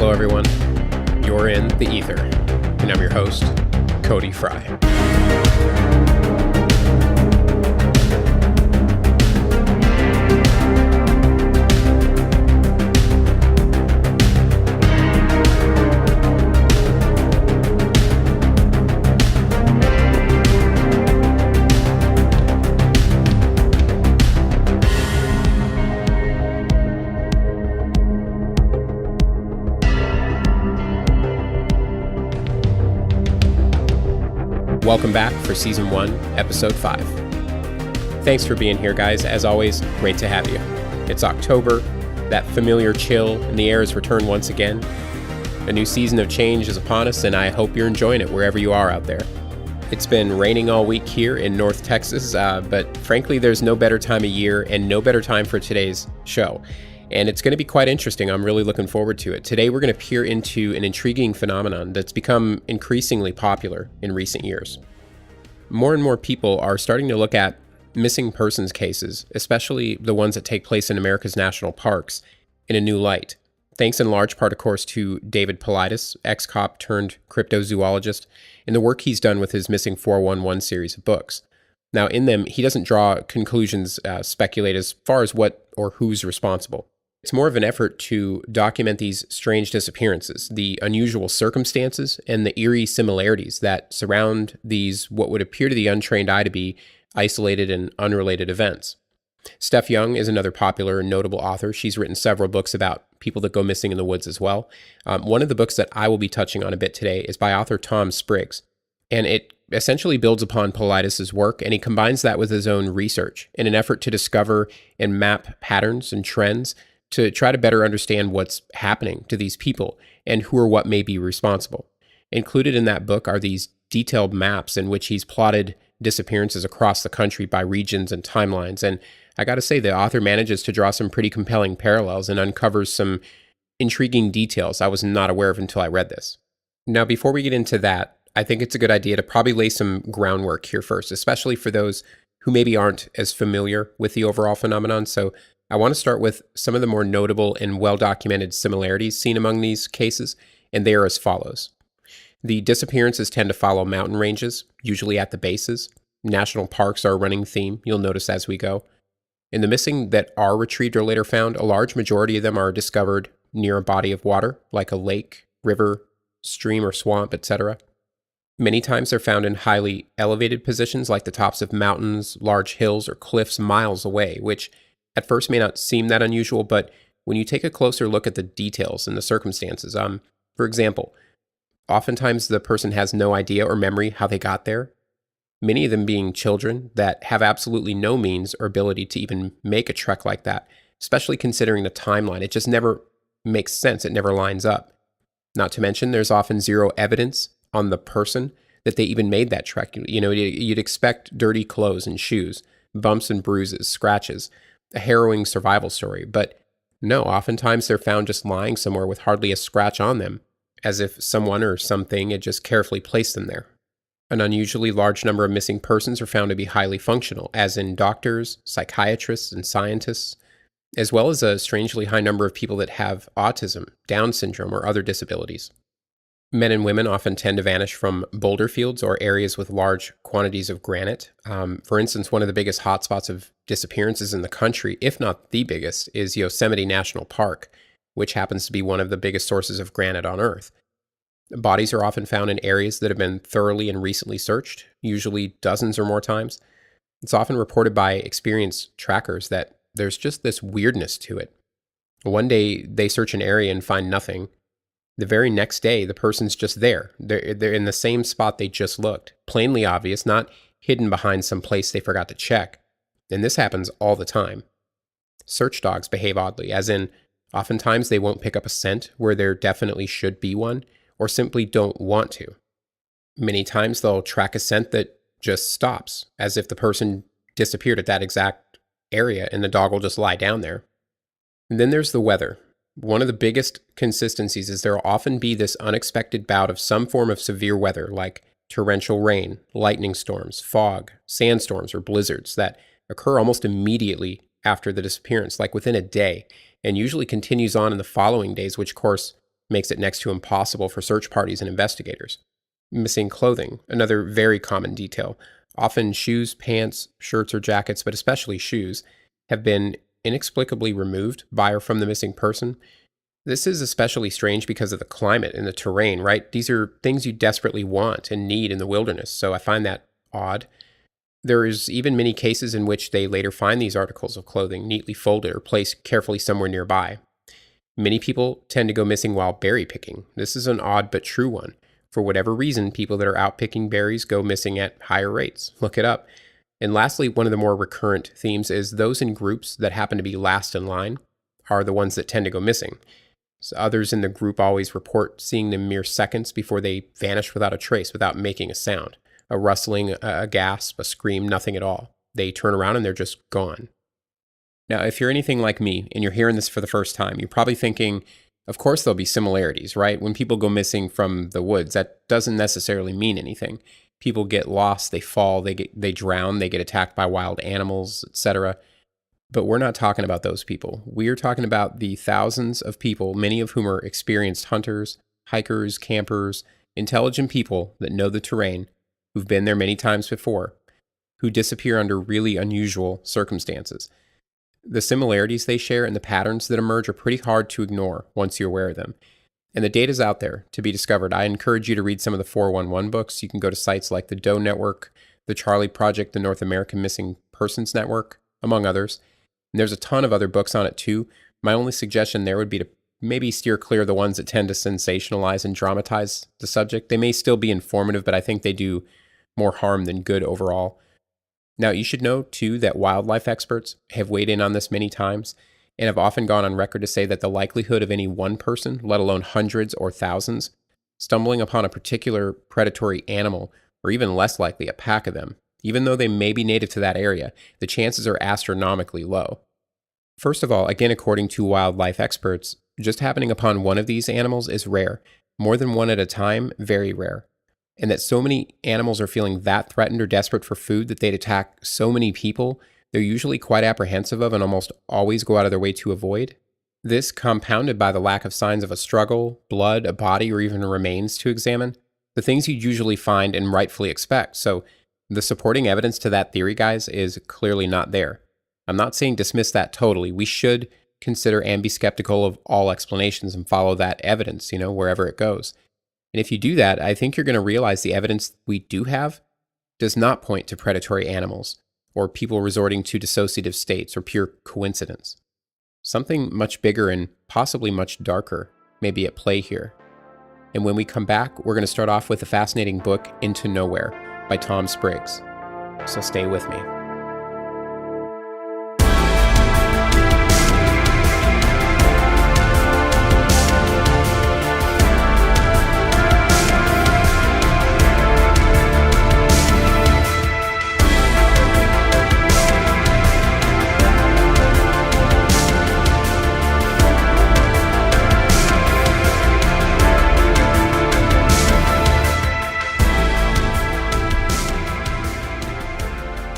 Hello, everyone. You're in the Ether, and I'm your host, Cody Fry. Welcome back for Season 1, Episode 5. Thanks for being here, guys. As always, great to have you. It's October, that familiar chill in the air has returned once again. A new season of change is upon us, and I hope you're enjoying it wherever you are out there. It's been raining all week here in North Texas, but frankly, there's no better time of year and no better time for today's show. And it's going to be quite interesting. I'm really looking forward to it. Today, we're going to peer into an intriguing phenomenon that's become increasingly popular in recent years. More and more people are starting to look at missing persons cases, especially the ones that take place in America's national parks, in a new light. Thanks in large part, of course, to David Paulides, ex-cop turned cryptozoologist, and the work he's done with his Missing 411 series of books. Now, in them, he doesn't draw conclusions, speculate as far as what or who's responsible. It's more of an effort to document these strange disappearances, the unusual circumstances, and the eerie similarities that surround these what would appear to the untrained eye to be isolated and unrelated events. Steph Young is another popular and notable author. She's written several books about people that go missing in the woods as well. One of the books that I will be touching on a bit today is by author Tom Spriggs, and it essentially builds upon Paulides' work, and he combines that with his own research in an effort to discover and map patterns and trends to try to better understand what's happening to these people and who or what may be responsible. Included in that book are these detailed maps in which he's plotted disappearances across the country by regions and timelines. And I got to say, the author manages to draw some pretty compelling parallels and uncovers some intriguing details I was not aware of until I read this. Now, before we get into that, I think it's a good idea to probably lay some groundwork here first, especially for those who maybe aren't as familiar with the overall phenomenon. So I want to start with some of the more notable and well-documented similarities seen among these cases, and they are as follows. The disappearances tend to follow mountain ranges, usually at the bases. National parks are a running theme, you'll notice as we go. In the missing that are retrieved or later found, a large majority of them are discovered near a body of water, like a lake, river, stream, or swamp, etc. Many times they're found in highly elevated positions, like the tops of mountains, large hills, or cliffs miles away, which at first may not seem that unusual, but when you take a closer look at the details and the circumstances, for example, oftentimes the person has no idea or memory how they got there, many of them being children that have absolutely no means or ability to even make a trek like that, especially considering the timeline. It just never makes sense. It never lines up. Not to mention, there's often zero evidence on the person that they even made that trek. You know, you'd expect dirty clothes and shoes, bumps and bruises, scratches, a harrowing survival story, but no, oftentimes they're found just lying somewhere with hardly a scratch on them, as if someone or something had just carefully placed them there. An unusually large number of missing persons are found to be highly functional, as in doctors, psychiatrists, and scientists, as well as a strangely high number of people that have autism, Down syndrome, or other disabilities. Men and women often tend to vanish from boulder fields or areas with large quantities of granite. For instance, one of the biggest hotspots of disappearances in the country, if not the biggest, is Yosemite National Park, which happens to be one of the biggest sources of granite on Earth. Bodies are often found in areas that have been thoroughly and recently searched, usually dozens or more times. It's often reported by experienced trackers that there's just this weirdness to it. One day, they search an area and find nothing. The very next day, the person's just there. They're in the same spot they just looked. Plainly obvious, not hidden behind some place they forgot to check. And this happens all the time. Search dogs behave oddly, as in, oftentimes they won't pick up a scent where there definitely should be one, or simply don't want to. Many times they'll track a scent that just stops, as if the person disappeared at that exact area and the dog will just lie down there. And then there's the weather. One of the biggest consistencies is there will often be this unexpected bout of some form of severe weather, like torrential rain, lightning storms, fog, sandstorms, or blizzards that occur almost immediately after the disappearance, like within a day, and usually continues on in the following days, which of course makes it next to impossible for search parties and investigators. Missing clothing, another very common detail. Often shoes, pants, shirts, or jackets, but especially shoes, have been inexplicably removed by or from the missing person. This is especially strange because of the climate and the terrain, right? These are things you desperately want and need in the wilderness, so I find that odd. There is even many cases in which they later find these articles of clothing neatly folded or placed carefully somewhere nearby. Many people tend to go missing while berry picking. This is an odd but true one. For whatever reason, people that are out picking berries go missing at higher rates. Look it up. And lastly, one of the more recurrent themes is those in groups that happen to be last in line are the ones that tend to go missing. So others in the group always report seeing them mere seconds before they vanish without a trace, without making a sound. A rustling, a gasp, a scream, nothing at all. They turn around and they're just gone. Now, if you're anything like me and you're hearing this for the first time, you're probably thinking, of course there'll be similarities, right? When people go missing from the woods, that doesn't necessarily mean anything. People get lost, they fall, they drown, they get attacked by wild animals, etc. But we're not talking about those people. We are talking about the thousands of people, many of whom are experienced hunters, hikers, campers, intelligent people that know the terrain, who've been there many times before, who disappear under really unusual circumstances. The similarities they share and the patterns that emerge are pretty hard to ignore once you're aware of them. And the data's out there to be discovered. I encourage you to read some of the 411 books. You can go to sites like the Doe Network, the Charlie Project, the North American Missing Persons Network, among others. And there's a ton of other books on it too. My only suggestion there would be to maybe steer clear of the ones that tend to sensationalize and dramatize the subject. They may still be informative, but I think they do more harm than good overall. Now, you should know, too, that wildlife experts have weighed in on this many times and have often gone on record to say that the likelihood of any one person, let alone hundreds or thousands, stumbling upon a particular predatory animal, or even less likely a pack of them, even though they may be native to that area, the chances are astronomically low. First of all, again, according to wildlife experts, just happening upon one of these animals is rare. More than one at a time, very rare. And that so many animals are feeling that threatened or desperate for food that they'd attack so many people, they're usually quite apprehensive of and almost always go out of their way to avoid. This, compounded by the lack of signs of a struggle, blood, a body, or even remains to examine, the things you'd usually find and rightfully expect. So the supporting evidence to that theory, guys, is clearly not there. I'm not saying dismiss that totally. We should consider and be skeptical of all explanations and follow that evidence, wherever it goes. And if you do that, I think you're going to realize the evidence we do have does not point to predatory animals or people resorting to dissociative states or pure coincidence. Something much bigger and possibly much darker may be at play here. And when we come back, we're going to start off with the fascinating book Into Nowhere by Tom Spriggs. So stay with me.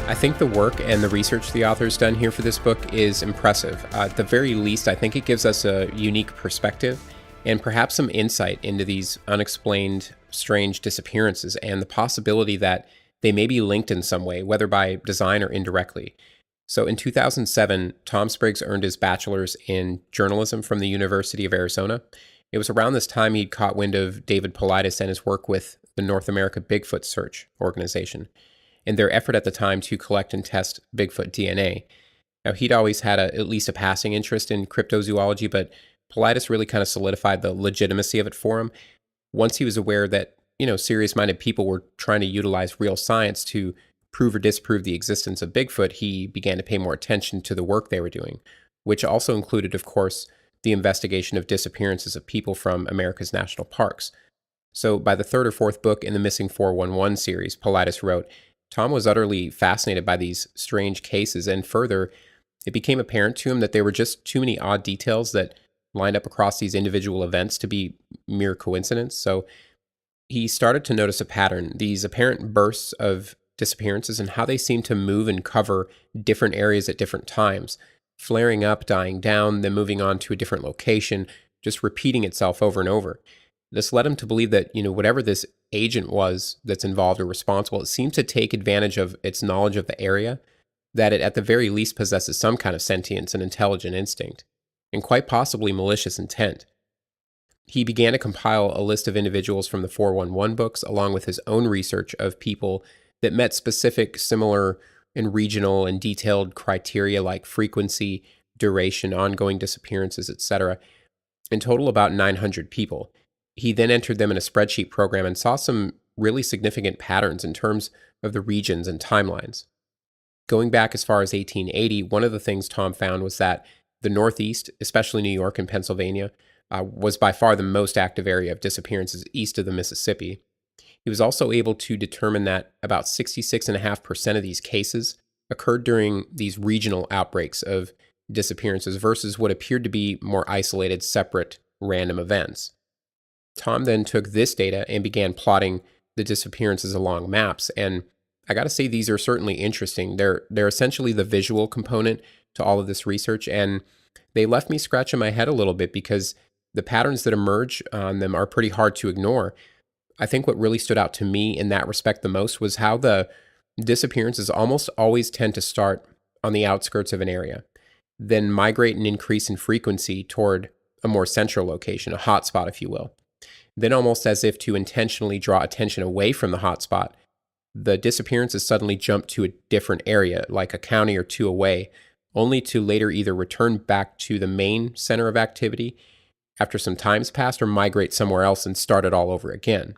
I think the work and the research the author's done here for this book is impressive. At the very least, I think it gives us a unique perspective and perhaps some insight into these unexplained, strange disappearances and the possibility that they may be linked in some way, whether by design or indirectly. So in 2007, Tom Spriggs earned his bachelor's in journalism from the University of Arizona. It was around this time he'd caught wind of David Paulides and his work with the North America Bigfoot Search Organization and their effort at the time to collect and test Bigfoot DNA. Now, he'd always had at least a passing interest in cryptozoology, but Paulides really kind of solidified the legitimacy of it for him. Once he was aware that, serious-minded people were trying to utilize real science to prove or disprove the existence of Bigfoot, he began to pay more attention to the work they were doing, which also included, of course, the investigation of disappearances of people from America's national parks. So by the third or fourth book in the Missing 411 series, Paulides wrote, Tom was utterly fascinated by these strange cases, and further, it became apparent to him that there were just too many odd details that lined up across these individual events to be mere coincidence. So he started to notice a pattern, these apparent bursts of disappearances and how they seem to move and cover different areas at different times, flaring up, dying down, then moving on to a different location, just repeating itself over and over. This led him to believe that, whatever this agent was that's involved or responsible, it seemed to take advantage of its knowledge of the area, that it at the very least possesses some kind of sentience and intelligent instinct, and quite possibly malicious intent. He began to compile a list of individuals from the 411 books, along with his own research of people that met specific, similar, and regional and detailed criteria like frequency, duration, ongoing disappearances, etc. In total, about 900 people. He then entered them in a spreadsheet program and saw some really significant patterns in terms of the regions and timelines. Going back as far as 1880, one of the things Tom found was that the Northeast, especially New York and Pennsylvania, was by far the most active area of disappearances east of the Mississippi. He was also able to determine that about 66.5% of these cases occurred during these regional outbreaks of disappearances versus what appeared to be more isolated, separate, random events. Tom then took this data and began plotting the disappearances along maps, and I gotta say these are certainly interesting. They're essentially the visual component to all of this research, and they left me scratching my head a little bit because the patterns that emerge on them are pretty hard to ignore. I think what really stood out to me in that respect the most was how the disappearances almost always tend to start on the outskirts of an area, then migrate and increase in frequency toward a more central location, a hotspot, if you will. Then, almost as if to intentionally draw attention away from the hotspot, the disappearances suddenly jump to a different area, like a county or two away, only to later either return back to the main center of activity after some time's passed or migrate somewhere else and start it all over again.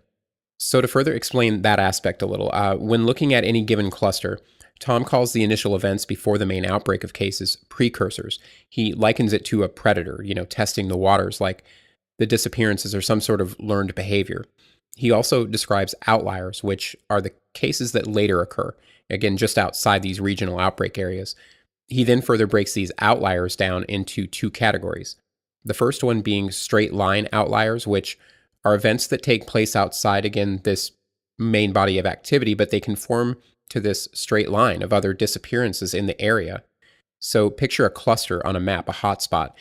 So to further explain that aspect a little, when looking at any given cluster, Tom calls the initial events before the main outbreak of cases precursors. He likens it to a predator, testing the waters, like the disappearances are some sort of learned behavior. He also describes outliers, which are the cases that later occur, again, just outside these regional outbreak areas. He then further breaks these outliers down into two categories. The first one being straight line outliers, which are events that take place outside, again, this main body of activity, but they conform to this straight line of other disappearances in the area. So picture a cluster on a map, a hotspot.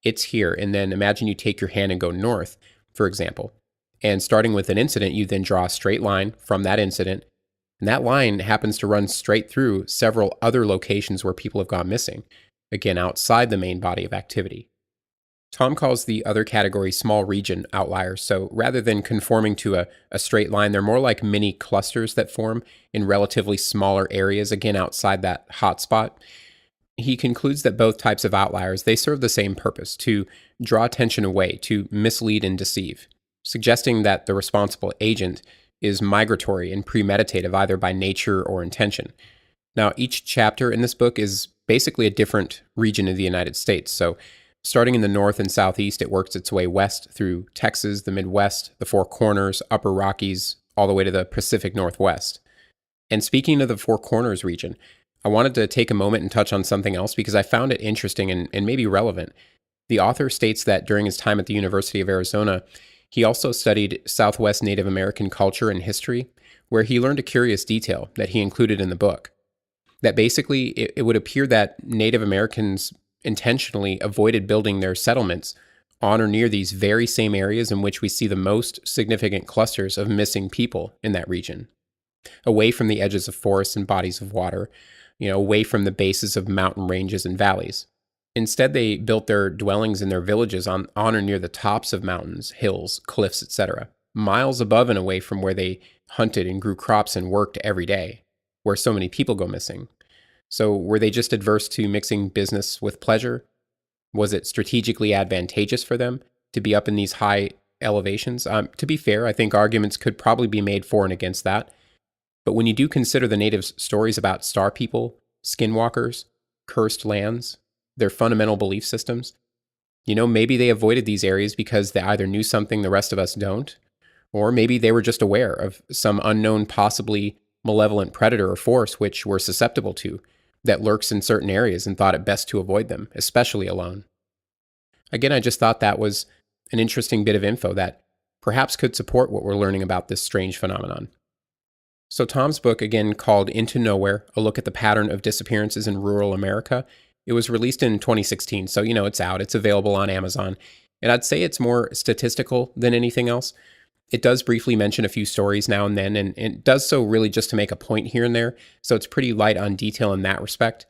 It's here, and then imagine you take your hand and go north, for example. And starting with an incident, you then draw a straight line from that incident, and that line happens to run straight through several other locations where people have gone missing, again, outside the main body of activity. Tom calls the other category small region outliers, so rather than conforming to a straight line, they're more like mini clusters that form in relatively smaller areas, again, outside that hotspot. He concludes that both types of outliers, they serve the same purpose, to draw attention away, to mislead and deceive, suggesting that the responsible agent is migratory and premeditative either by nature or intention. Now, each chapter in this book is basically a different region of the United States. So starting in the north and southeast, it works its way west through Texas, the Midwest, the Four Corners, Upper Rockies, all the way to the Pacific Northwest. And speaking of the Four Corners region, I wanted to take a moment and touch on something else because I found it interesting and maybe relevant. The author states that during his time at the University of Arizona, he also studied Southwest Native American culture and history, where he learned a curious detail that he included in the book. That basically, it would appear that Native Americans intentionally avoided building their settlements on or near these very same areas in which we see the most significant clusters of missing people in that region. Away from the edges of forests and bodies of water, away from the bases of mountain ranges and valleys. Instead, they built their dwellings and their villages on or near the tops of mountains, hills, cliffs, etc., miles above and away from where they hunted and grew crops and worked every day, where so many people go missing. So were they just adverse to mixing business with pleasure? Was it strategically advantageous for them to be up in these high elevations? To be fair, I think arguments could probably be made for and against that. But when you do consider the natives' stories about star people, skinwalkers, cursed lands, their fundamental belief systems, maybe they avoided these areas because they either knew something the rest of us don't, or maybe they were just aware of some unknown, possibly malevolent predator or force which we're susceptible to, that lurks in certain areas and thought it best to avoid them, especially alone. Again, I just thought that was an interesting bit of info that perhaps could support what we're learning about this strange phenomenon. So Tom's book, again called Into Nowhere, a look at the pattern of disappearances in rural America, it was released in 2016, so it's out, it's available on Amazon. And I'd say it's more statistical than anything else. It does briefly mention a few stories now and then, and it does so really just to make a point here and there. So it's pretty light on detail in that respect.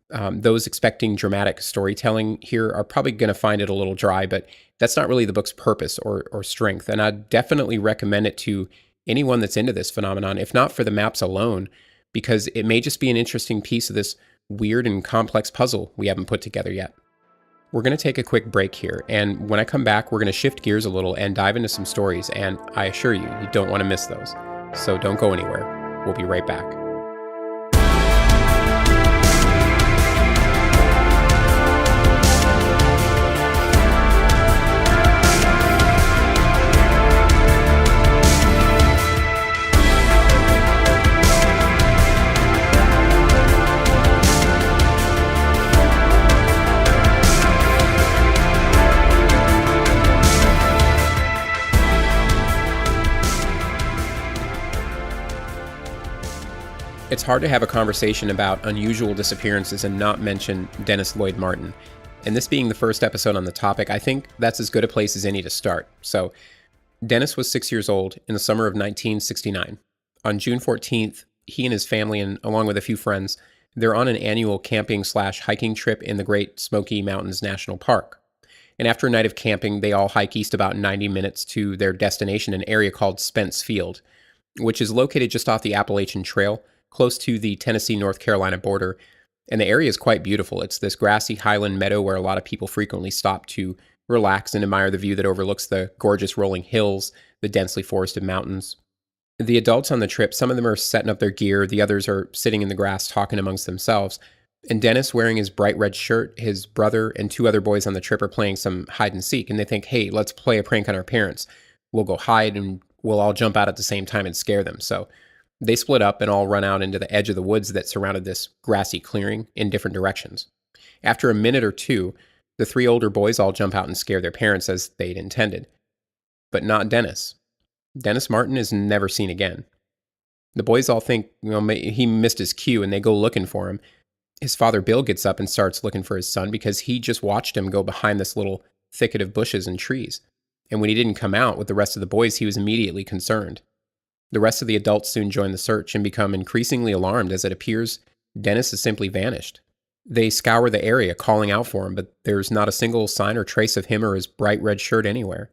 Those expecting dramatic storytelling here are probably going to find it a little dry, but that's not really the book's purpose or strength. And I'd definitely recommend it to anyone that's into this phenomenon, if not for the maps alone, because it may just be an interesting piece of this weird and complex puzzle we haven't put together yet. We're going to take a quick break here, and when I come back, we're going to shift gears a little and dive into some stories, and I assure you, you don't want to miss those. So don't go anywhere. We'll be right back. It's hard to have a conversation about unusual disappearances and not mention Dennis Lloyd Martin. And this being the first episode on the topic, I think that's as good a place as any to start. So, Dennis was 6 years old in the summer of 1969. On June 14th, he and his family, and along with a few friends, they're on an annual camping/hiking trip in the Great Smoky Mountains National Park. And after a night of camping, they all hike east about 90 minutes to their destination, an area called Spence Field, which is located just off the Appalachian Trail, close to the Tennessee-North Carolina border, and the area is quite beautiful. It's this grassy highland meadow where a lot of people frequently stop to relax and admire the view that overlooks the gorgeous rolling hills, the densely forested mountains. The adults on the trip, some of them are setting up their gear, the others are sitting in the grass talking amongst themselves, and Dennis, wearing his bright red shirt, his brother and two other boys on the trip are playing some hide and seek, and they think, hey, let's play a prank on our parents. We'll go hide and we'll all jump out at the same time and scare them. So they split up and all run out into the edge of the woods that surrounded this grassy clearing in different directions. After a minute or two, the three older boys all jump out and scare their parents as they'd intended. But not Dennis. Dennis Martin is never seen again. The boys all think, he missed his cue, and they go looking for him. His father Bill gets up and starts looking for his son because he just watched him go behind this little thicket of bushes and trees. And when he didn't come out with the rest of the boys, he was immediately concerned. The rest of the adults soon join the search and become increasingly alarmed as it appears Dennis has simply vanished. They scour the area calling out for him, but there's not a single sign or trace of him or his bright red shirt anywhere.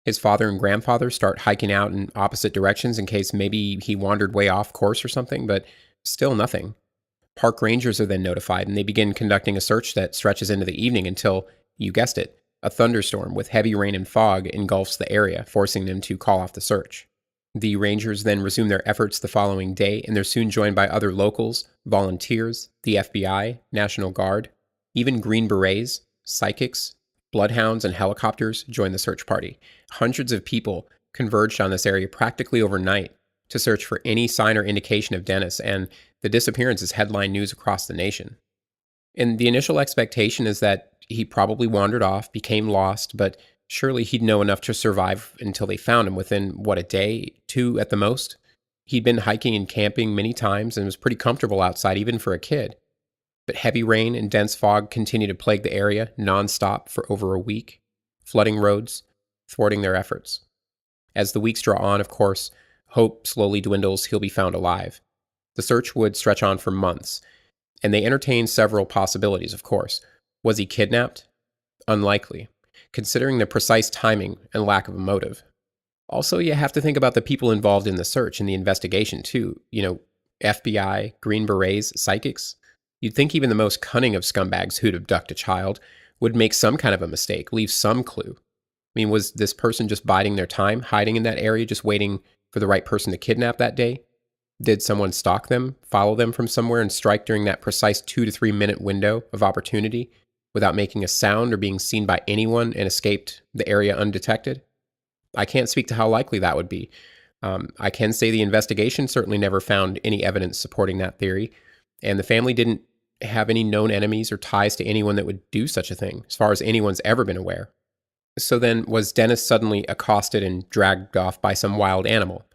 His father and grandfather start hiking out in opposite directions in case maybe he wandered way off course or something, but still nothing. Park rangers are then notified, and they begin conducting a search that stretches into the evening until, you guessed it, a thunderstorm with heavy rain and fog engulfs the area, forcing them to call off the search. The rangers then resume their efforts the following day, and they're soon joined by other locals, volunteers, the FBI, National Guard, even Green Berets, psychics, bloodhounds, and helicopters join the search party. Hundreds of people converged on this area practically overnight to search for any sign or indication of Dennis, and the disappearance is headline news across the nation. And the initial expectation is that he probably wandered off, became lost, but surely he'd know enough to survive until they found him within, a day, two at the most? He'd been hiking and camping many times and was pretty comfortable outside, even for a kid. But heavy rain and dense fog continue to plague the area nonstop for over a week, flooding roads, thwarting their efforts. As the weeks draw on, of course, hope slowly dwindles he'll be found alive. The search would stretch on for months, and they entertain several possibilities, of course. Was he kidnapped? Unlikely, considering the precise timing and lack of a motive. Also, you have to think about the people involved in the search and the investigation, too. FBI, Green Berets, psychics. You'd think even the most cunning of scumbags who'd abduct a child would make some kind of a mistake, leave some clue. Was this person just biding their time, hiding in that area, just waiting for the right person to kidnap that day? Did someone stalk them, follow them from somewhere, and strike during that precise 2 to 3 minute window of opportunity without making a sound or being seen by anyone and escaped the area undetected? I can't speak to how likely that would be. I can say the investigation certainly never found any evidence supporting that theory, and the family didn't have any known enemies or ties to anyone that would do such a thing, as far as anyone's ever been aware. So then, was Dennis suddenly accosted and dragged off by some wild animal?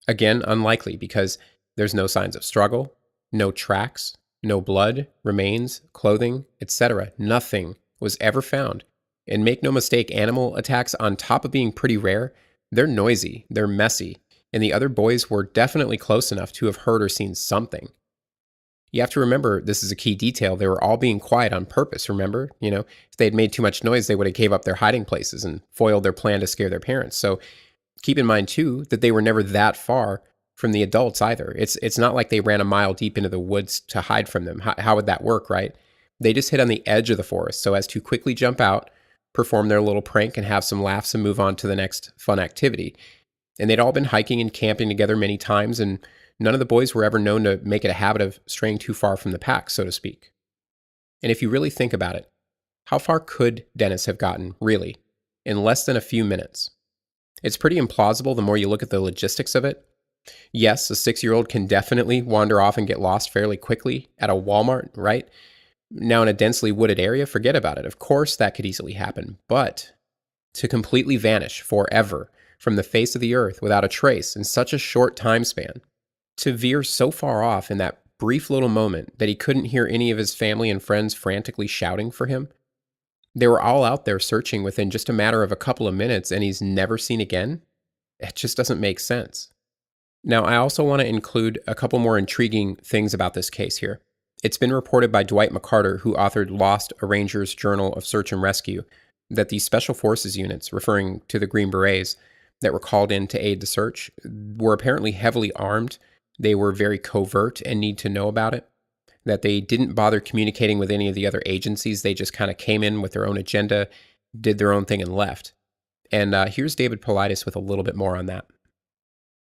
Again, unlikely, because there's no signs of struggle, no tracks, no blood, remains, clothing, etc. Nothing was ever found And make no mistake, animal attacks, on top of being pretty rare, they're noisy, they're messy, and the other boys were definitely close enough to have heard or seen something. You have to remember, this is a key detail, they were all being quiet on purpose, remember? If they had made too much noise, they would have gave up their hiding places and foiled their plan to scare their parents. So keep in mind, too, that they were never that far from the adults either. It's not like they ran a mile deep into the woods to hide from them. How would that work, right? They just hid on the edge of the forest so as to quickly jump out, perform their little prank, and have some laughs and move on to the next fun activity. And they'd all been hiking and camping together many times, and none of the boys were ever known to make it a habit of straying too far from the pack, so to speak. And if you really think about it, how far could Dennis have gotten, really, in less than a few minutes? It's pretty implausible the more you look at the logistics of it. Yes, a 6-year-old can definitely wander off and get lost fairly quickly at a Walmart, right? Now, in a densely wooded area, forget about it. Of course, that could easily happen. But to completely vanish forever from the face of the earth without a trace in such a short time span, to veer so far off in that brief little moment that he couldn't hear any of his family and friends frantically shouting for him, they were all out there searching within just a matter of a couple of minutes, and he's never seen again? It just doesn't make sense. Now, I also want to include a couple more intriguing things about this case here. It's been reported by Dwight McCarter, who authored Lost, a Ranger's Journal of Search and Rescue, that these Special Forces units, referring to the Green Berets that were called in to aid the search, were apparently heavily armed. They were very covert and need to know about it, that they didn't bother communicating with any of the other agencies. They just kind of came in with their own agenda, did their own thing, and left. And here's David Paulides with a little bit more on that.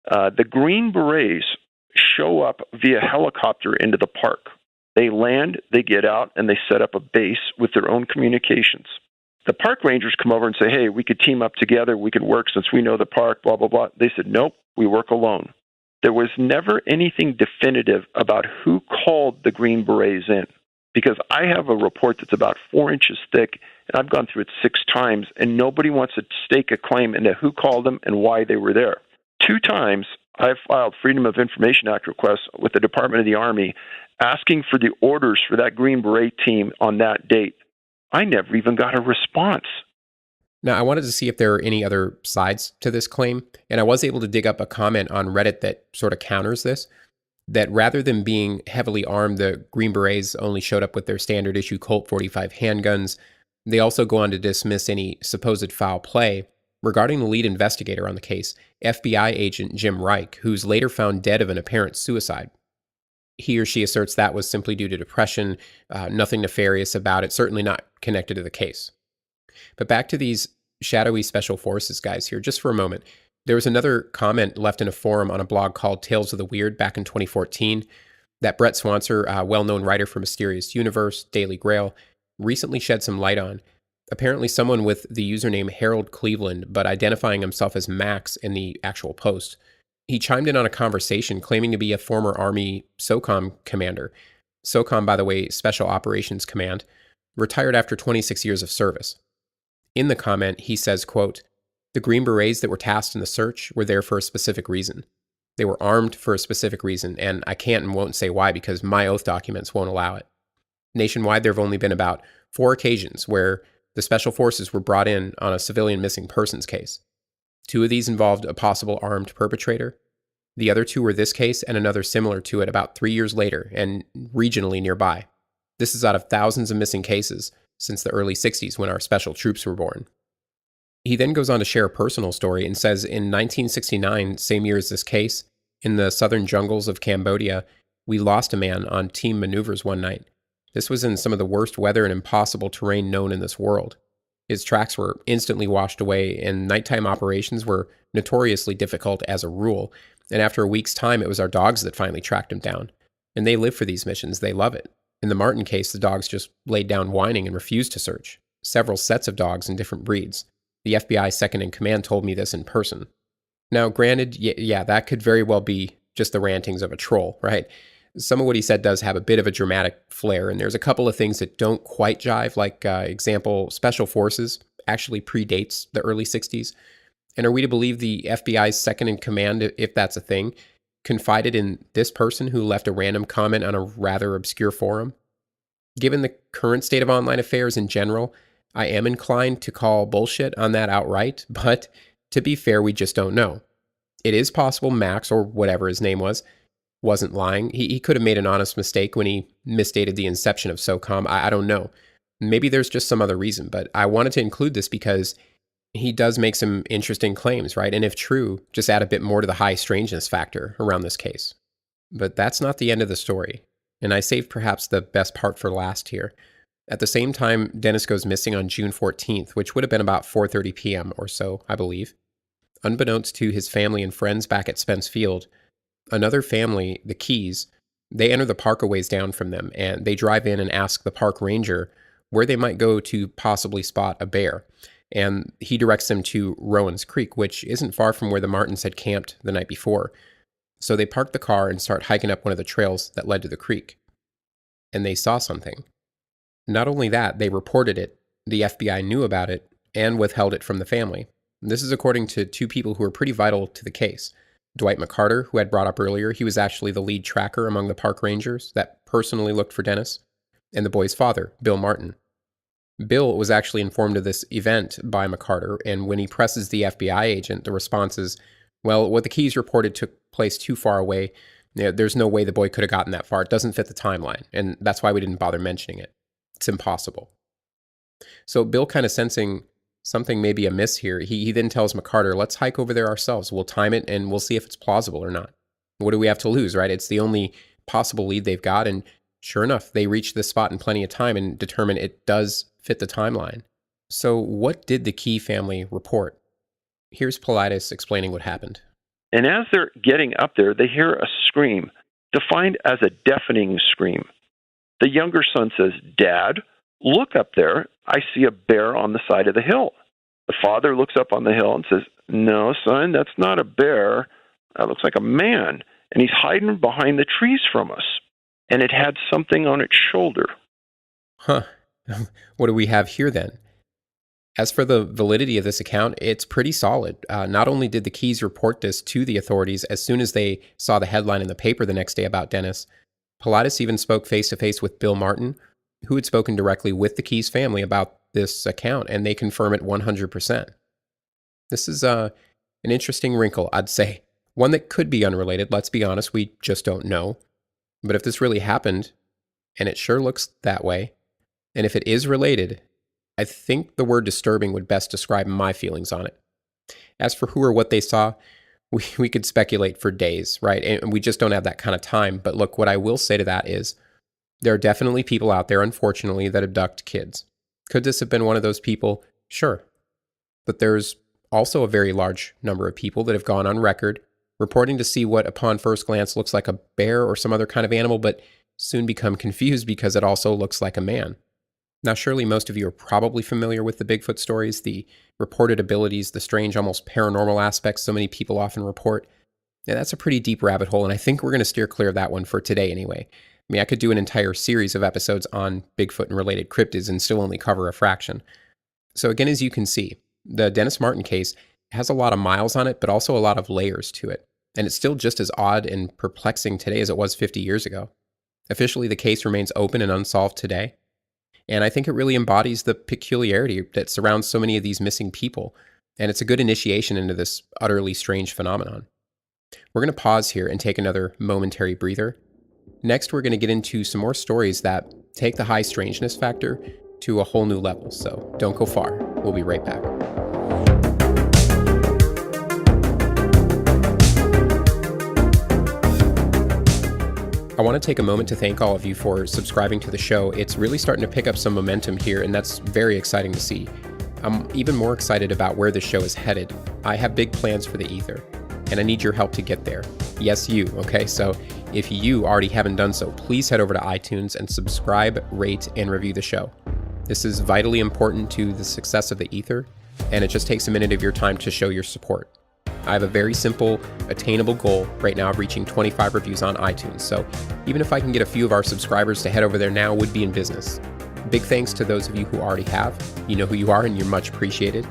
The Green Berets show up via helicopter into the park. They land, they get out, and they set up a base with their own communications. The park rangers come over and say, hey, we could team up together, we could work since we know the park, blah, blah, blah. They said, nope, we work alone. There was never anything definitive about who called the Green Berets in, because I have a report that's about 4 inches thick, and I've gone through it 6 times, and nobody wants to stake a claim into who called them and why they were there. 2 times, I've filed Freedom of Information Act requests with the Department of the Army asking for the orders for that Green Beret team on that date. I never even got a response. Now, I wanted to see if there are any other sides to this claim, and I was able to dig up a comment on Reddit that sort of counters this, that rather than being heavily armed, the Green Berets only showed up with their standard issue Colt 45 handguns. They also go on to dismiss any supposed foul play regarding the lead investigator on the case, FBI agent Jim Reich, who's later found dead of an apparent suicide. He or she asserts that was simply due to depression, nothing nefarious about it, certainly not connected to the case. But back to these shadowy special forces guys here, just for a moment. There was another comment left in a forum on a blog called Tales of the Weird back in 2014 that Brett Swanser, a well-known writer for Mysterious Universe, Daily Grail, recently shed some light on. Apparently someone with the username Harold Cleveland, but identifying himself as Max in the actual post. He chimed in on a conversation claiming to be a former Army SOCOM commander. SOCOM, by the way, Special Operations Command, retired after 26 years of service. In the comment, he says, quote, "The Green Berets that were tasked in the search were there for a specific reason. They were armed for a specific reason, and I can't and won't say why because my oath documents won't allow it. Nationwide, there have only been about 4 occasions where the Special Forces were brought in on a civilian missing persons case. 2 of these involved a possible armed perpetrator. The other 2 were this case and another similar to it about 3 years later and regionally nearby. This is out of thousands of missing cases since the early 60s when our special troops were born." He then goes on to share a personal story and says in 1969, same year as this case, in the southern jungles of Cambodia, we lost a man on team maneuvers one night. This was in some of the worst weather and impossible terrain known in this world. His tracks were instantly washed away, and nighttime operations were notoriously difficult as a rule. And after a week's time, it was our dogs that finally tracked him down. And they live for these missions. They love it. In the Martin case, the dogs just laid down whining and refused to search. Several sets of dogs in different breeds. The FBI second in command told me this in person. Now, granted, yeah, that could very well be just the rantings of a troll, right? Some of what he said does have a bit of a dramatic flair, and there's a couple of things that don't quite jive, like, example, Special Forces actually predates the early 60s. And are we to believe the FBI's second in command, if that's a thing, confided in this person who left a random comment on a rather obscure forum? Given the current state of online affairs in general, I am inclined to call bullshit on that outright, but to be fair, we just don't know. It is possible Max, or whatever his name was, wasn't lying. He could have made an honest mistake when he misstated the inception of SOCOM. I don't know. Maybe there's just some other reason, but I wanted to include this because he does make some interesting claims, right? And if true, just add a bit more to the high strangeness factor around this case. But that's not the end of the story. And I saved perhaps the best part for last here. At the same time, Dennis goes missing on June 14th, which would have been about 4:30 p.m. or so, I believe. Unbeknownst to his family and friends back at Spence Field, another family, the Keys, they enter the park a ways down from them, and they drive in and ask the park ranger where they might go to possibly spot a bear. And he directs them to Rowan's Creek, which isn't far from where the Martins had camped the night before. So they park the car and start hiking up one of the trails that led to the creek. And they saw something. Not only that, they reported it, the FBI knew about it, and withheld it from the family. This is according to two people who are pretty vital to the case. Dwight McCarter, who I'd brought up earlier, he was actually the lead tracker among the park rangers that personally looked for Dennis, and the boy's father, Bill Martin. Bill was actually informed of this event by McCarter, and when he presses the FBI agent, the response is, well, what the Keys reported took place too far away. There's no way the boy could have gotten that far. It doesn't fit the timeline, and that's why we didn't bother mentioning it. It's impossible. So Bill, kind of sensing something may be amiss here, he then tells McCarter, let's hike over there ourselves. We'll time it, and we'll see if it's plausible or not. What do we have to lose, right? It's the only possible lead they've got, and sure enough, they reach this spot in plenty of time and determine it does fit the timeline. So what did the Key family report? Here's Paulides explaining what happened. And as they're getting up there, they hear a scream, defined as a deafening scream. The younger son says, Dad, look up there. I see a bear on the side of the hill. The father looks up on the hill and says, no, son, that's not a bear. That looks like a man. And he's hiding behind the trees from us. And it had something on its shoulder. Huh. What do we have here then? As for the validity of this account, it's pretty solid. Not only did the Keys report this to the authorities as soon as they saw the headline in the paper the next day about Dennis, Paulides even spoke face-to-face with Bill Martin, who had spoken directly with the Keys family about this account, and they confirm it 100%. This is an interesting wrinkle, I'd say. One that could be unrelated, let's be honest, we just don't know. But if this really happened, and it sure looks that way, and if it is related, I think the word disturbing would best describe my feelings on it. As for who or what they saw, we could speculate for days, right? And we just don't have that kind of time. But look, what I will say to that is there are definitely people out there, unfortunately, that abduct kids. Could this have been one of those people? Sure. But there's also a very large number of people that have gone on record reporting to see what upon first glance looks like a bear or some other kind of animal, but soon become confused because it also looks like a man. Now, surely most of you are probably familiar with the Bigfoot stories, the reported abilities, the strange, almost paranormal aspects so many people often report. Yeah, that's a pretty deep rabbit hole, and I think we're going to steer clear of that one for today anyway. I mean, I could do an entire series of episodes on Bigfoot and related cryptids and still only cover a fraction. So again, as you can see, the Dennis Martin case has a lot of miles on it, but also a lot of layers to it. And it's still just as odd and perplexing today as it was 50 years ago. Officially, the case remains open and unsolved today. And I think it really embodies the peculiarity that surrounds so many of these missing people. And it's a good initiation into this utterly strange phenomenon. We're going to pause here and take another momentary breather. Next, we're going to get into some more stories that take the high strangeness factor to a whole new level. So don't go far. We'll be right back. I want to take a moment to thank all of you for subscribing to the show. It's really starting to pick up some momentum here, and that's very exciting to see. I'm even more excited about where the show is headed. I have big plans for the ether, and I need your help to get there. Yes, you, okay? So if you already haven't done so, please head over to iTunes and subscribe, rate, and review the show. This is vitally important to the success of the ether, and it just takes a minute of your time to show your support. I have a very simple, attainable goal right now of reaching 25 reviews on iTunes, so even if I can get a few of our subscribers to head over there now, would be in business. Big thanks to those of you who already have. You know who you are, and you're much appreciated.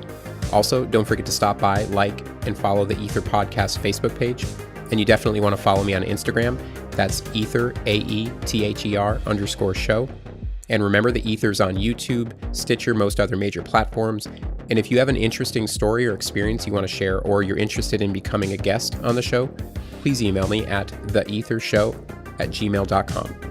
Also, don't forget to stop by, like, and follow the Ether Podcast Facebook page, and you definitely want to follow me on Instagram. That's Ether, AETHER _show. And remember, the Ether's on YouTube, Stitcher, most other major platforms. And if you have an interesting story or experience you want to share, or you're interested in becoming a guest on the show, please email me at theethershow@gmail.com.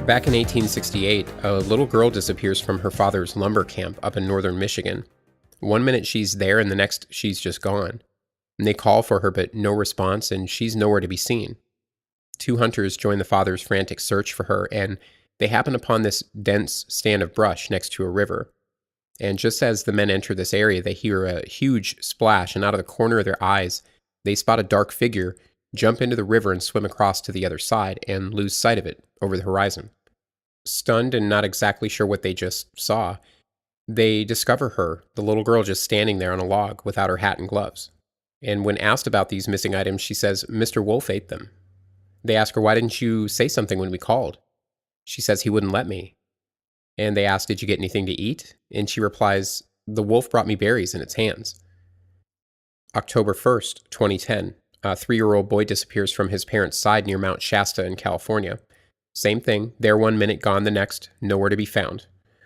Back in 1868, a little girl disappears from her father's lumber camp up in northern Michigan. One minute she's there and the next she's just gone. And they call for her but no response, and she's nowhere to be seen. Two hunters join the father's frantic search for her, and they happen upon this dense stand of brush next to a river. And just as the men enter this area, they hear a huge splash, and out of the corner of their eyes, they spot a dark figure jump into the river and swim across to the other side and lose sight of it over the horizon. Stunned and not exactly sure what they just saw, they discover her, the little girl, just standing there on a log without her hat and gloves. And when asked about these missing items, she says, "Mr. Wolf ate them." They ask her, "Why didn't you say something when we called?" She says, "He wouldn't let me." And they ask, "Did you get anything to eat?" And she replies, "The wolf brought me berries in its hands." October 1st, 2010, a 3-year-old boy disappears from his parents' side near Mount Shasta in California. Same thing, there one minute, gone the next, nowhere to be found.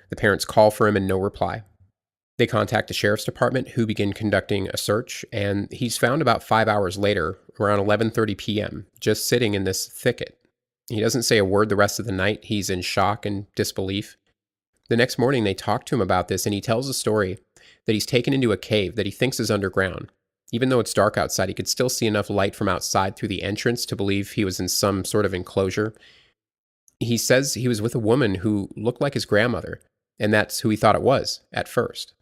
The parents call for him and no reply. They contact the sheriff's department, who begin conducting a search, and he's found about 5 hours later, around 11:30 p.m., just sitting in this thicket. He doesn't say a word the rest of the night. He's in shock and disbelief. The next morning, they talk to him about this, and he tells a story that he's taken into a cave that he thinks is underground. Even though it's dark outside, he could still see enough light from outside through the entrance to believe he was in some sort of enclosure. He says he was with a woman who looked like his grandmother, and that's who he thought it was at first.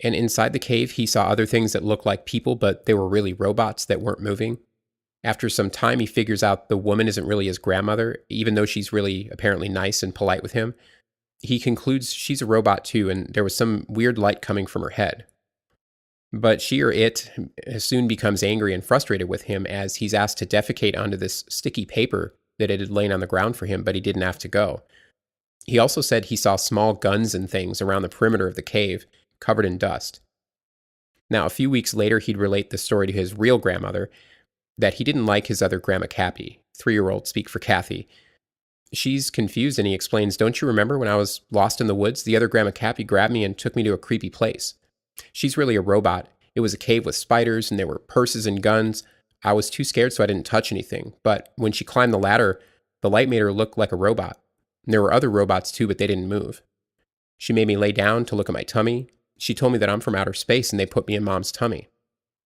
And inside the cave, he saw other things that looked like people, but they were really robots that weren't moving. After some time, he figures out the woman isn't really his grandmother, even though she's really apparently nice and polite with him. He concludes she's a robot too, and there was some weird light coming from her head. But she, or it, soon becomes angry and frustrated with him as he's asked to defecate onto this sticky paper that it had lain on the ground for him, but he didn't have to go. He also said he saw small guns and things around the perimeter of the cave, covered in dust. Now, a few weeks later, he'd relate the story to his real grandmother, that he didn't like his other Grandma Cappy, 3-year-old, speak for Kathy. She's confused, and he explains, "Don't you remember when I was lost in the woods? The other Grandma Cappy grabbed me and took me to a creepy place. She's really a robot. It was a cave with spiders, and there were purses and guns. I was too scared, so I didn't touch anything. But when she climbed the ladder, the light made her look like a robot. And there were other robots too, but they didn't move. She made me lay down to look at my tummy. She told me that I'm from outer space, and they put me in Mom's tummy.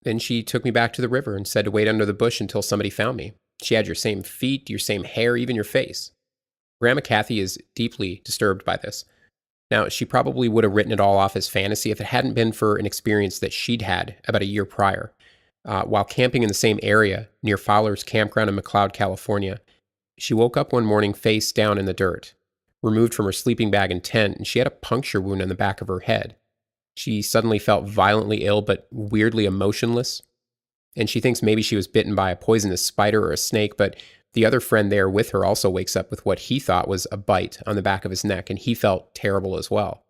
Then she took me back to the river and said to wait under the bush until somebody found me. She had your same feet, your same hair, even your face." Grandma Kathy is deeply disturbed by this. Now, she probably would have written it all off as fantasy if it hadn't been for an experience that she'd had about a year prior. While camping in the same area near Fowler's Campground in McLeod, California, she woke up one morning face down in the dirt, removed from her sleeping bag and tent, and she had a puncture wound on the back of her head. She suddenly felt violently ill but weirdly emotionless, and she thinks maybe she was bitten by a poisonous spider or a snake, but the other friend there with her also wakes up with what he thought was a bite on the back of his neck, and he felt terrible as well.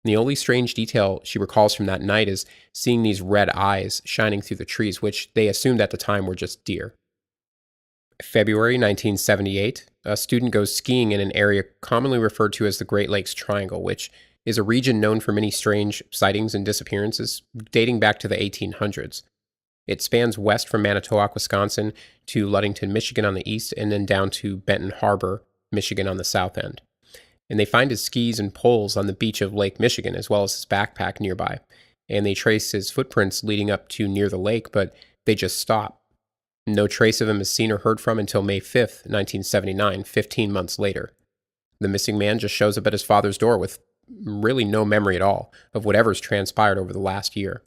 The only strange detail she recalls from that night is seeing these red eyes shining through the trees, which they assumed at the time were just deer. February 1978, a student goes skiing in an area commonly referred to as the Great Lakes Triangle, which is a region known for many strange sightings and disappearances dating back to the 1800s. It spans west from Manitowoc, Wisconsin, to Ludington, Michigan on the east, and then down to Benton Harbor, Michigan on the south end. And they find his skis and poles on the beach of Lake Michigan, as well as his backpack nearby. And they trace his footprints leading up to near the lake, but they just stop. No trace of him is seen or heard from until May 5th, 1979, 15 months later. The missing man just shows up at his father's door with really no memory at all of whatever's transpired over the last year.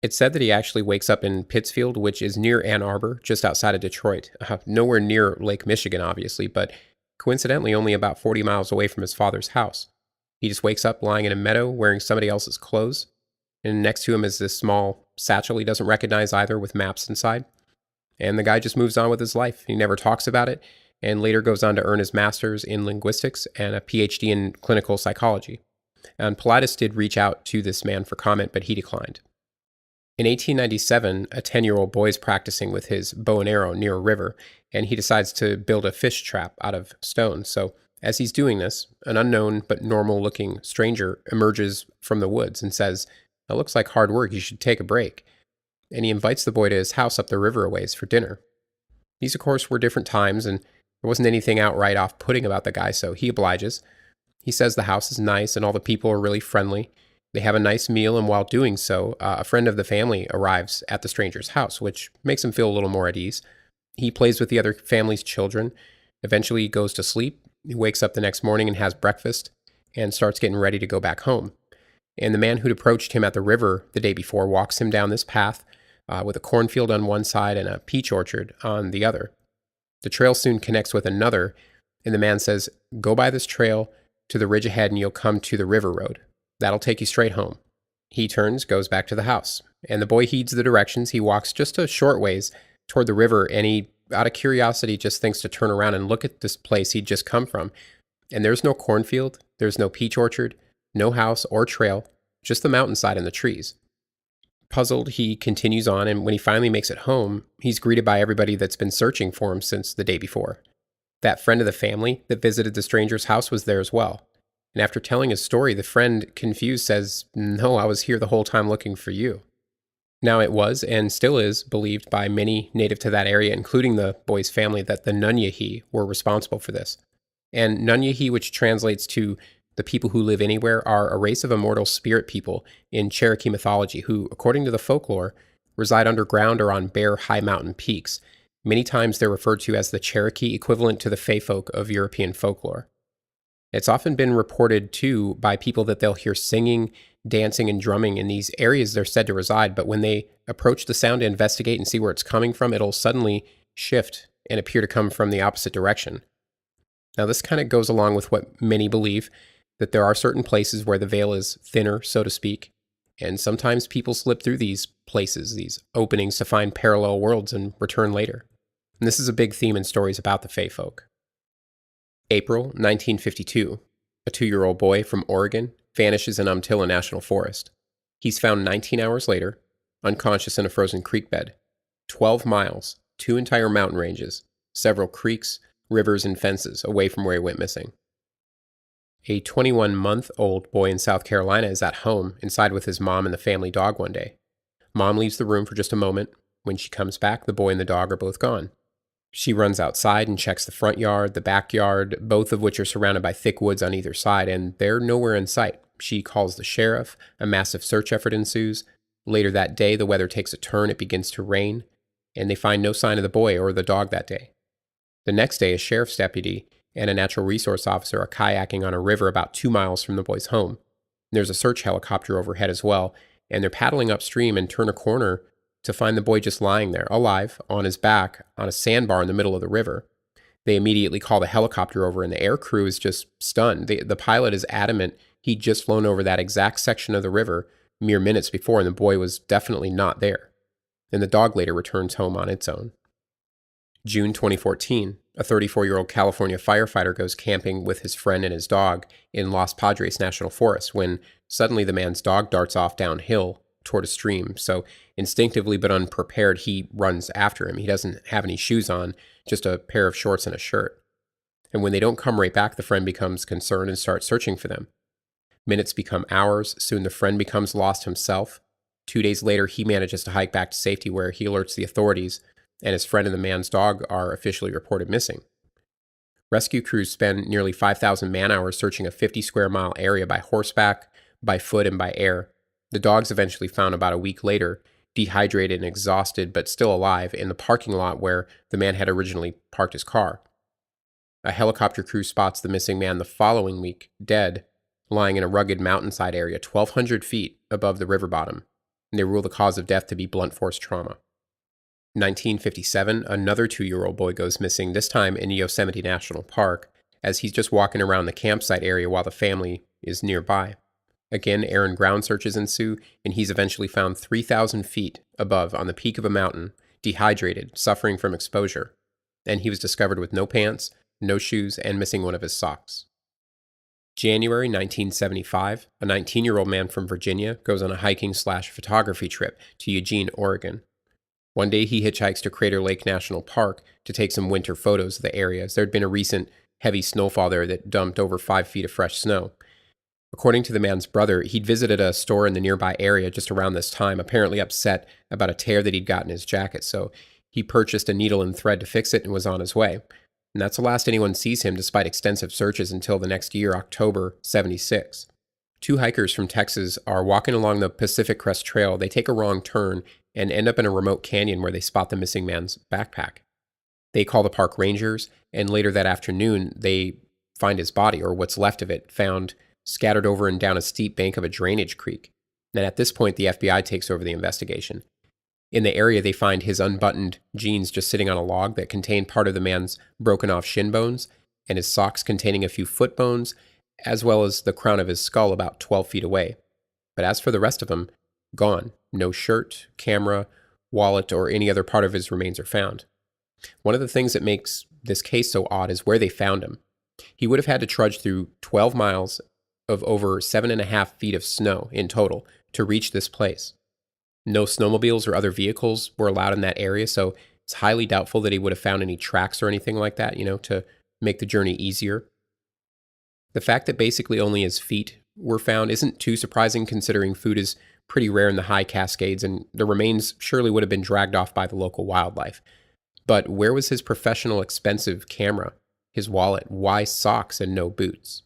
It's said that he actually wakes up in Pittsfield, which is near Ann Arbor, just outside of Detroit. Nowhere near Lake Michigan, obviously, but coincidentally only about 40 miles away from his father's house. He just wakes up lying in a meadow wearing somebody else's clothes. And next to him is this small satchel he doesn't recognize either with maps inside. And the guy just moves on with his life. He never talks about it, and later goes on to earn his master's in linguistics and a PhD in clinical psychology. And Pilatus did reach out to this man for comment, but he declined. In 1897, a 10-year-old boy is practicing with his bow and arrow near a river, and he decides to build a fish trap out of stone. So as he's doing this, an unknown but normal-looking stranger emerges from the woods and says, "It looks like hard work, you should take a break." And he invites the boy to his house up the river a ways for dinner. These, of course, were different times, and there wasn't anything outright off-putting about the guy, so he obliges. He says the house is nice and all the people are really friendly. They have a nice meal, and while doing so, a friend of the family arrives at the stranger's house, which makes him feel a little more at ease. He plays with the other family's children. Eventually, he goes to sleep. He wakes up the next morning and has breakfast and starts getting ready to go back home. And the man who'd approached him at the river the day before walks him down this path with a cornfield on one side and a peach orchard on the other. The trail soon connects with another, and the man says, "Go by this trail to the ridge ahead and you'll come to the river road. That'll take you straight home." He turns, goes back to the house, and the boy heeds the directions. He walks just a short ways toward the river, and he, out of curiosity, just thinks to turn around and look at this place he'd just come from. And there's no cornfield, there's no peach orchard, no house or trail, just the mountainside and the trees. Puzzled, he continues on, and when he finally makes it home, he's greeted by everybody that's been searching for him since the day before. That friend of the family that visited the stranger's house was there as well. And after telling his story, the friend, confused, says, "No, I was here the whole time looking for you." Now, it was, and still is, believed by many native to that area, including the boy's family, that the Nunyahi were responsible for this. And Nunyahi, which translates to the people who live anywhere, are a race of immortal spirit people in Cherokee mythology who, according to the folklore, reside underground or on bare high mountain peaks. Many times they're referred to as the Cherokee equivalent to the Fey folk of European folklore. It's often been reported, too, by people that they'll hear singing, dancing, and drumming in these areas they're said to reside, but when they approach the sound to investigate and see where it's coming from, it'll suddenly shift and appear to come from the opposite direction. Now, this kind of goes along with what many believe, that there are certain places where the veil is thinner, so to speak, and sometimes people slip through these places, these openings, to find parallel worlds and return later. And this is a big theme in stories about the Fey folk. April 1952, a 2-year-old boy from Oregon vanishes in Umatilla National Forest. He's found 19 hours later, unconscious in a frozen creek bed. 12 miles, 2 entire mountain ranges, several creeks, rivers, and fences away from where he went missing. A 21-month-old boy in South Carolina is at home, inside with his mom and the family dog one day. Mom leaves the room for just a moment. When she comes back, the boy and the dog are both gone. She runs outside and checks the front yard, the backyard, both of which are surrounded by thick woods on either side, and they're nowhere in sight. She calls the sheriff. A massive search effort ensues. Later that day, the weather takes a turn. It begins to rain, and they find no sign of the boy or the dog that day. The next day, a sheriff's deputy and a natural resource officer are kayaking on a river about 2 miles from the boy's home. There's a search helicopter overhead as well, and they're paddling upstream and turn a corner to find the boy just lying there, alive, on his back, on a sandbar in the middle of the river. They immediately call the helicopter over, and the air crew is just stunned. The pilot is adamant he'd just flown over that exact section of the river mere minutes before, and the boy was definitely not there. And the dog later returns home on its own. June 2014, a 34-year-old California firefighter goes camping with his friend and his dog in Los Padres National Forest when suddenly the man's dog darts off downhill toward a stream. So instinctively but unprepared, he runs after him. He doesn't have any shoes on, just a pair of shorts and a shirt. And when they don't come right back, the friend becomes concerned and starts searching for them. Minutes become hours. Soon the friend becomes lost himself. 2 days later, he manages to hike back to safety where he alerts the authorities, and his friend and the man's dog are officially reported missing. Rescue crews spend nearly 5,000 man-hours searching a 50-square-mile area by horseback, by foot, and by air. The dog's eventually found about a week later, dehydrated and exhausted, but still alive, in the parking lot where the man had originally parked his car. A helicopter crew spots the missing man the following week, dead, lying in a rugged mountainside area 1,200 feet above the river bottom, and they rule the cause of death to be blunt force trauma. 1957, another 2-year-old boy goes missing, this time in Yosemite National Park, as he's just walking around the campsite area while the family is nearby. Again, air and ground searches ensue, and he's eventually found 3,000 feet above on the peak of a mountain, dehydrated, suffering from exposure. And he was discovered with no pants, no shoes, and missing one of his socks. January 1975, a 19-year-old man from Virginia goes on a hiking/photography trip to Eugene, Oregon. One day he hitchhikes to Crater Lake National Park to take some winter photos of the area, as there had been a recent heavy snowfall there that dumped over 5 feet of fresh snow. According to the man's brother, he'd visited a store in the nearby area just around this time, apparently upset about a tear that he'd got in his jacket, so he purchased a needle and thread to fix it and was on his way. And that's the last anyone sees him, despite extensive searches, until the next year, October '76. 2 hikers from Texas are walking along the Pacific Crest Trail. They take a wrong turn and end up in a remote canyon where they spot the missing man's backpack. They call the park rangers, and later that afternoon, they find his body, or what's left of it, found scattered over and down a steep bank of a drainage creek. And at this point, the FBI takes over the investigation. In the area, they find his unbuttoned jeans just sitting on a log that contain part of the man's broken off shin bones, and his socks containing a few foot bones, as well as the crown of his skull about 12 feet away. But as for the rest of him, gone. No shirt, camera, wallet, or any other part of his remains are found. One of the things that makes this case so odd is where they found him. He would have had to trudge through 12 miles of over 7.5 feet of snow in total to reach this place. No snowmobiles or other vehicles were allowed in that area, so it's highly doubtful that he would have found any tracks or anything like that, to make the journey easier. The fact that basically only his feet were found isn't too surprising, considering food is pretty rare in the high Cascades, and the remains surely would have been dragged off by the local wildlife. But where was his professional expensive camera, his wallet, why socks and no boots?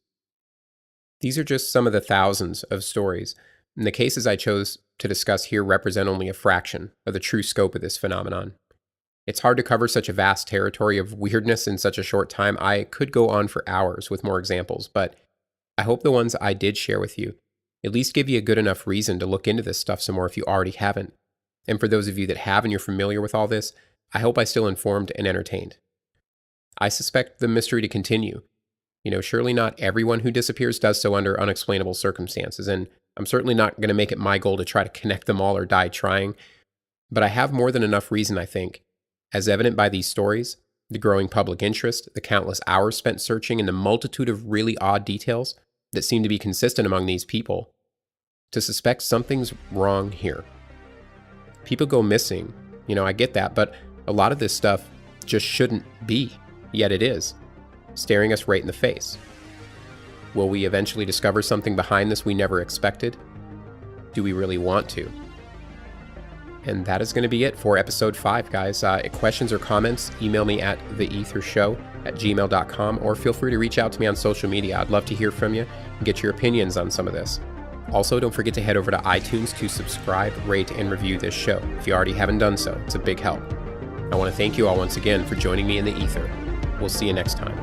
These are just some of the thousands of stories, and the cases I chose to discuss here represent only a fraction of the true scope of this phenomenon. It's hard to cover such a vast territory of weirdness in such a short time. I could go on for hours with more examples, but I hope the ones I did share with you at least give you a good enough reason to look into this stuff some more if you already haven't. And for those of you that have and you're familiar with all this, I hope I still informed and entertained. I suspect the mystery to continue. Surely not everyone who disappears does so under unexplainable circumstances, and I'm certainly not going to make it my goal to try to connect them all or die trying. But I have more than enough reason, I think, as evident by these stories, the growing public interest, the countless hours spent searching, and the multitude of really odd details that seem to be consistent among these people, to suspect something's wrong here. People go missing, I get that, but a lot of this stuff just shouldn't be, yet it is, staring us right in the face. Will we eventually discover something behind this we never expected? Do we really want to? And that is going to be it for episode 5, guys. Questions or comments, email me at theethershow@gmail.com, or feel free to reach out to me on social media. I'd love to hear from you and get your opinions on some of this. Also, don't forget to head over to iTunes to subscribe, rate, and review this show. If you already haven't done so, it's a big help. I want to thank you all once again for joining me in the ether. We'll see you next time.